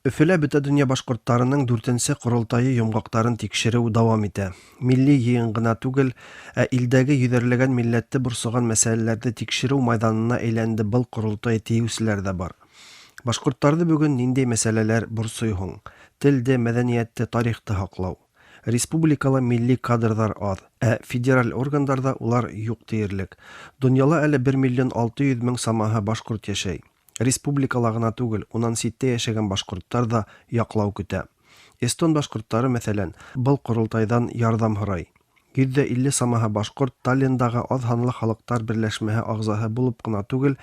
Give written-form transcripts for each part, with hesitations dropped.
Өфөлә Бөтәдөнья башкорттарының 4-нче курултайы йомгакларын тикшерү дәвам итә. Милли йыйын гына түгел, илдәге йөҙәрләгән милләтте борсыган мәсьәләләрне тикшерү майданына әйләнде был курултай тиеүселәр дә бар. Башкорттарны бүген ниндәй мәсьәләләр борсый һуң? Телде, мәдәниятте, тарихты һаклау. Республикала милли кадрҙар аҙ, федераль органдарҙа улар юҡ тиерлек. Донъяла әле 1,6 миллион самаһы башҡорт йәшәй. Республикала гына түгел, унан ситтә йәшәгән башҡорттар да яҡлау көтә. Эстон башҡорттары, мәҫәлән, был ҡоролтайҙан ярҙам һорай. 150 самаһы башҡорт Таллиндағы аҙ һанлы халыҡтар берләшмәһе ағзаһы булып ҡына түгел,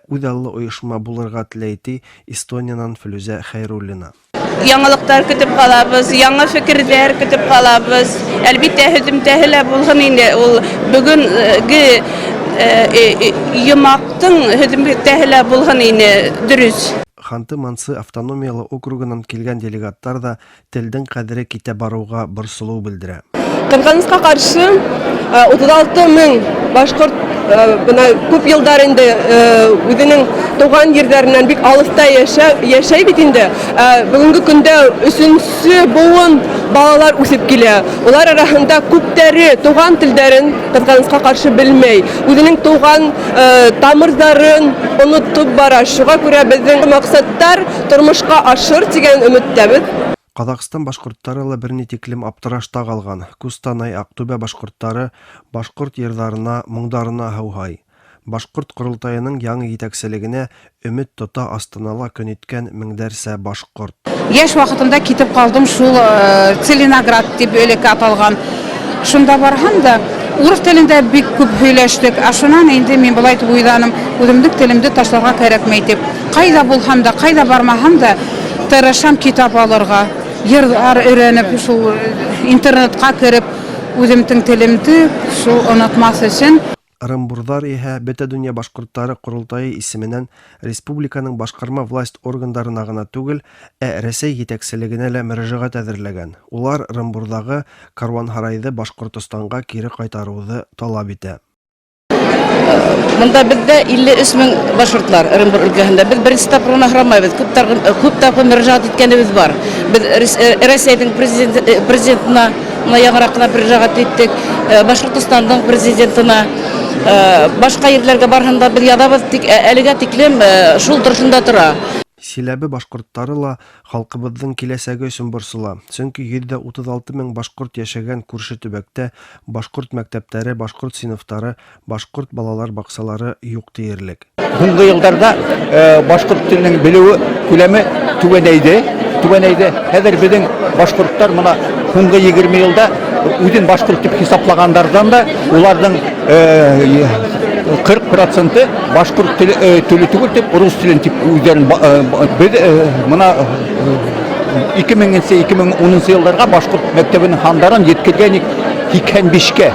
үҙаллы ойошма булырға теләй ти Эстониянан Флүзә Хәйруллина. Яңылыктар көтеп калабыз, яңа фикерҙәр көтеп калабыз. Әлбиттә, һөҙөмтәһе лә булһын инде. Ул бөгөнгө йомаҡтың һөҙөмтәһе лә булһын инде, дөрөс. Ханты-Мансы автономиялы округынан килгән делегаттар да телдең ҡәҙере китә барыуға борсолоу белдерә. Ҡыҙғанысҡа ҡаршы 36 мең башҡорт күп йылдар инде үҙенең тыуған ерҙәренән бик алыҫта йәшәй бит инде. Бөгөнгө көндә 3-нче быуын балалар үҫеп килә. Улар араһында күптәре туған телдәрен ҡыҙғанысҡа ҡаршы белмәй. Үҙенең туған тамырҙарын онотоп бара. Шуға күрә беҙҙең маҡсаттар тормошҡа ашыр тигән өмөттәбеҙ. Ҡаҙағстан башҡорттары ла бер ни тиклем аптырашта ҡалған. Күстанай, Аҡтүбә башҡорттары башҡорт йырҙарына, моңдарына һыуһай. Башҡорт ҡоролтайының яңы етәкселегенә өмөт тота Астанала көн иткән меңдәрсә башҡорт. Йәш ваҡытында китеп ҡалдым шул Целиноград тип элекке аталған. Шунда барһам да урыҫ телендә бик күп һөйләштек. Шунан инде мин былай итеп уйланым, үҙемдең телемде ташларға кәрәкмәй тип. Ҡайҙа булһам да, ҡайҙа бармаһам да, тырышам китап алырға. Йырҙар өйрәнеп, шул интернетҡа кереп, үҙемдең телемде шул онотмаҫ өсөн. Ырымбурҙар иһә Бөтәдөнья башҡорттары ҡоролтайы исеменән республиканың башҡарма власть органдарына ғына түгел, Рәсәй етәкселегенә лә мөрәжәғәт әҙерләгән. Улар Ырымбурҙағы каруанһарайҙы Башҡортостанға кире ҡайтарыуҙы талап итә. Мында беҙҙә 53 мең башҡортлар Ырымбур өлкәһендә. Беҙ беренсе тапҡыр уны һорамайбыҙ. Күп тапҡыр мөрәжәғәт иткәнебеҙ бар. Беҙ Рәсәйҙең президентына яңыраҡ ҡына мөрәжәғәт иттек. Башҡортостандың президентына, башҡа ерләргә барһында беҙ яҙабыҙ, тик әлегә тиклем шул торошонда тора. Силәбе башҡорттары ла халҡыбыҙҙың киләсәге өсөн борсола. Сөнки 136 мең башҡорт йәшәгән күрше төбәктә башҡорт мәктәптәре, башҡорт синыфтары, башҡорт балалар баҡсалары юҡ тиерлек. Һуңғы йылдарҙа башҡорт теленең белеүе күләме түбәнәйҙе. Хәҙер беҙҙең башҡорттар мына һуңғы 20 йылда үҙен башҡорт тип хисаплағандарҙан да уларҙың 40% башҡорт теле түгел тип, урыс телен тип үҙҙәрен беҙ мына 2000-2010 йылдарға башҡорт мәктәбенең һандарын еткергәнек 85-кә.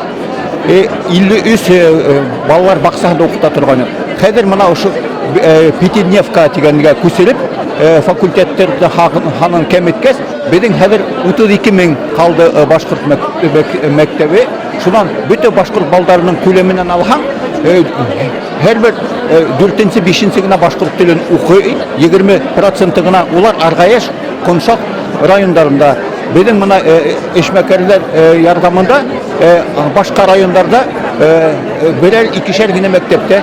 53 балалар баҡсаһында уҡыта торған. Хәҙер мына ошо Пятидневка тигәнгә күсереп, факультеттерҙе һанын кәметкәс, беҙҙең хәҙер 32 мең ҡалды башҡорт мәктәбе. Шунан бөтә башҡорт балдарының күләменән алһаң, һәр бер 4-5 генә башҡорт телен уҡый, 20% гына улар Арғаяш, Ҡоншаҡ райондарында. Беҙҙең мына эшмәкәрләр ярҙамында башҡа райондарда берәр-икешәр генә мәктәптә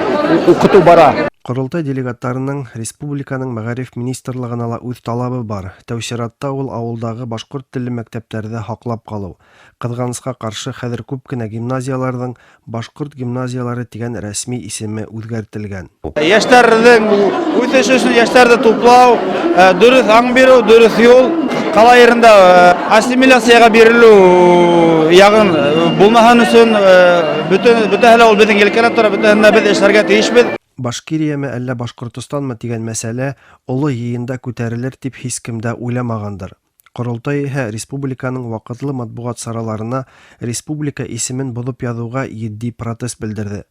уҡытыу бара. Ҡоролтай делегаттарының республиканың мәғариф министрлығына ла үҙ талабы бар. Тәү сиратта ул ауылдағы башҡорт телле мәктәптәрҙе һаҡлап ҡалыу. Ҡыҙғанысҡа ҡаршы, хәҙер күп кенә гимназияларҙың башҡорт гимназиялары тигән рәсми исеме үҙгәртелгән. Йәштәрҙең үҫеше өсөн йәштәрҙе туплау, дөрөҫ аң биреү, дөрөҫ юл, ҡала ерендә ассимиляцияға бирелеү яғын булмаһын өсөн бөтәһе лә ул беҙҙең елкәлә тора, бөтәһенә беҙ эшләргә тейешбеҙ. Башкириямы әллә Башҡортостанмы тигән мәсьәлә оло йыйында күтәрелер тип һис кем дә уйламағандыр. Ҡоролтай иһә республиканың ваҡытлы матбуғат сараларына республика исемен боҙоп яҙыуға етди протест белдерҙе.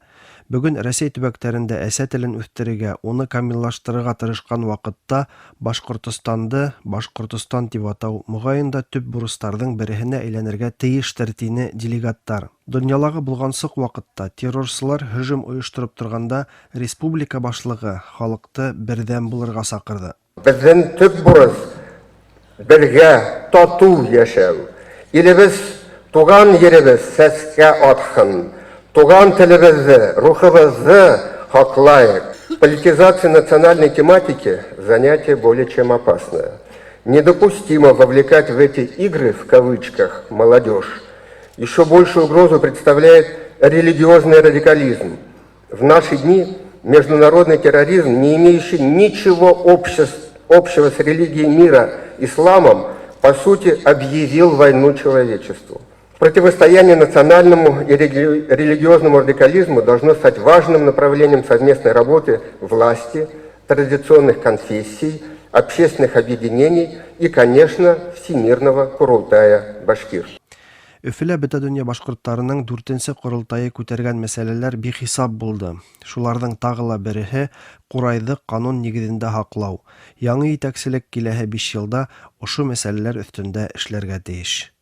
Бөгөн Рәсәй төбәктәрендә әсә телен үҫтерергә, уны камиллаштырырға тырышҡан ваҡытта Башҡортостанды Башҡортостан тип атау моғайын да төп бурыстарҙың береһенә әйләнергә тейештер, тине делегаттар. Донъялағы булғансыҡ ваҡытта террорсылар һөжүм ойоштороп торғанда республика башлығы халыҡты берҙәм булырға саҡырҙы. Беҙҙең төп бурыс бергә тату яшәү. Илебез, туган еребез сәскә атһын. Туган телебезне, рухыбызны хаклайык. Политизация национальной тематики – занятие более чем опасное. Недопустимо вовлекать в эти «игры» в кавычках молодежь. Еще большую угрозу представляет религиозный радикализм. В наши дни международный терроризм, не имеющий ничего общего с религией мира, исламом, по сути, объявил войну человечеству. Противостояние национальному и религиозному радикализму должно стать важным направлением совместной работы власти, традиционных конфессий, общественных объединений и, конечно, Всемирного Курултая Башкир. Өфөлә бөтә дөнья башкортларының 4-нче курултайы күтәргән мәсьәләләр бихисап булды. Шуларның тагы ла береһе Курайны канун нигезендә хаклау. Яңа итәкчелек киләһе 5 елда ошо мәсьәләләр өстендә эшләргә тиеш.